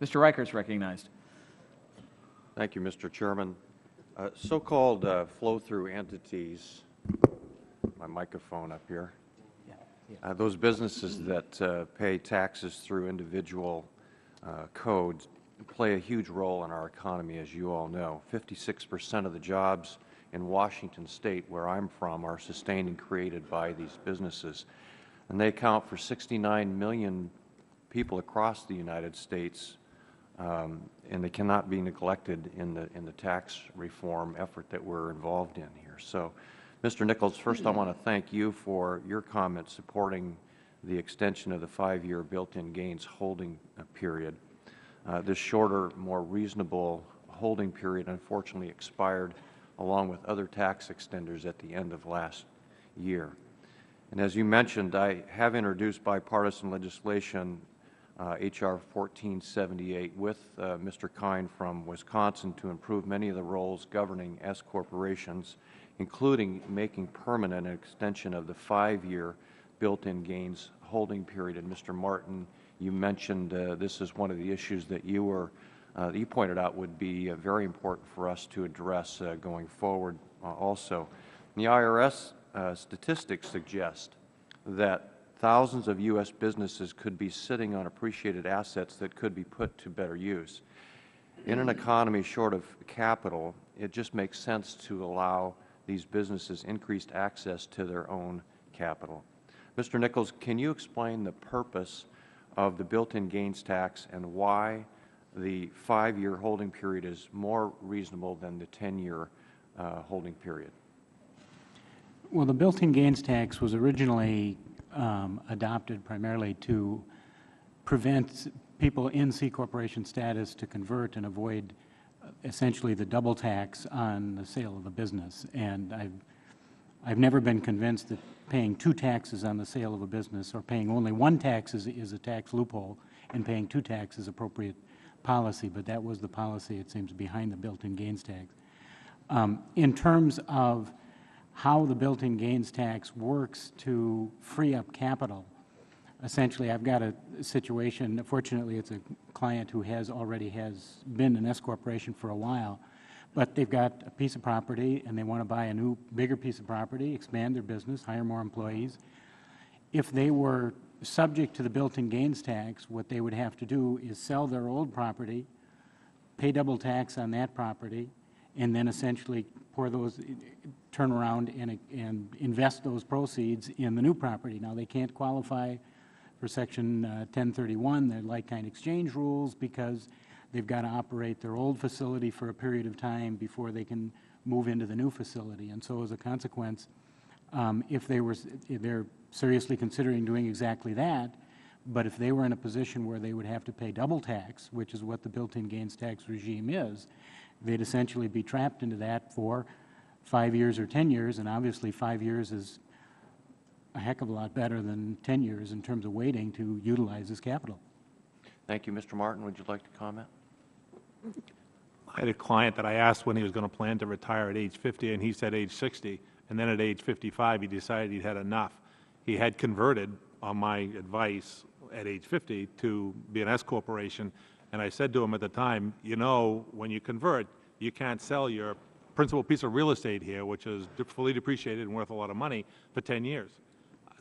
Mr. Reichert is recognized. Thank you, Mr. Chairman. So-called flow-through entities, my microphone up here, those businesses that pay taxes through individual codes play a huge role in our economy, as you all know. 56% of the jobs in Washington State, where I'm from, are sustained and created by these businesses. And they account for 69 million people across the United States, and they cannot be neglected in the tax reform effort that we're involved in here. So, Mr. Nichols, first I want to thank you for your comment supporting the extension of the 5-year built-in gains holding period. This shorter, more reasonable holding period unfortunately expired along with other tax extenders at the end of last year. And as you mentioned, I have introduced bipartisan legislation, H.R. 1478, with Mr. Kine from Wisconsin to improve many of the roles governing S corporations, including making permanent an extension of the 5-year built-in gains holding period. And Mr. Martin, you mentioned this is one of the issues that you pointed out would be very important for us to address going forward also. The IRS statistics suggest that thousands of U.S. businesses could be sitting on appreciated assets that could be put to better use. In an economy short of capital, it just makes sense to allow these businesses increased access to their own capital. Mr. Nichols, can you explain the purpose of the built-in gains tax and why the 5-year holding period is more reasonable than the 10-year holding period? Well, the built-in gains tax was originally adopted primarily to prevent people in C corporation status to convert and avoid essentially the double tax on the sale of a business. And I've never been convinced that paying 2 taxes on the sale of a business or paying only 1 tax is a tax loophole and paying 2 taxes is appropriate policy, but that was the policy, it seems, behind the built-in gains tax. In terms of how the built-in gains tax works to free up capital, essentially I've got a situation, fortunately it's a client who already has been an S corporation for a while, but they've got a piece of property and they want to buy a new, bigger piece of property, expand their business, hire more employees. If they were subject to the built-in gains tax, what they would have to do is sell their old property, pay double tax on that property, and then essentially turn around and invest those proceeds in the new property. Now, they can't qualify for Section 1031, the like-kind exchange rules, because they've got to operate their old facility for a period of time before they can move into the new facility. And so as a consequence, if they're seriously considering doing exactly that, but if they were in a position where they would have to pay double tax, which is what the built-in gains tax regime is, they'd essentially be trapped into that for 5 years or 10 years, and obviously 5 years is a heck of a lot better than 10 years in terms of waiting to utilize this capital. Thank you. Mr. Martin, would you like to comment? I had a client that I asked when he was going to plan to retire at age 50, and he said age 60, and then at age 55 he decided he'd had enough. He had converted, on my advice, at age 50 to be an S corporation, and I said to him at the time, you know, when you convert, you can't sell your principal piece of real estate here, which is fully depreciated and worth a lot of money, for 10 years.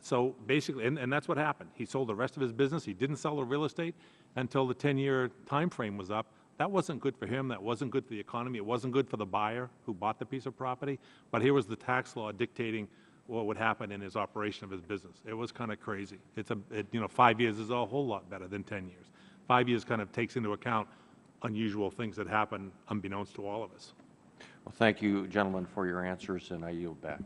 So basically, and that's what happened. He sold the rest of his business. He didn't sell the real estate until the 10-year time frame was up. That wasn't good for him. That wasn't good for the economy. It wasn't good for the buyer who bought the piece of property. But here was the tax law dictating what would happen in his operation of his business. It was kind of crazy. 5 years is a whole lot better than 10 years. 5 years kind of takes into account unusual things that happen unbeknownst to all of us. Well, thank you, gentlemen, for your answers, and I yield back.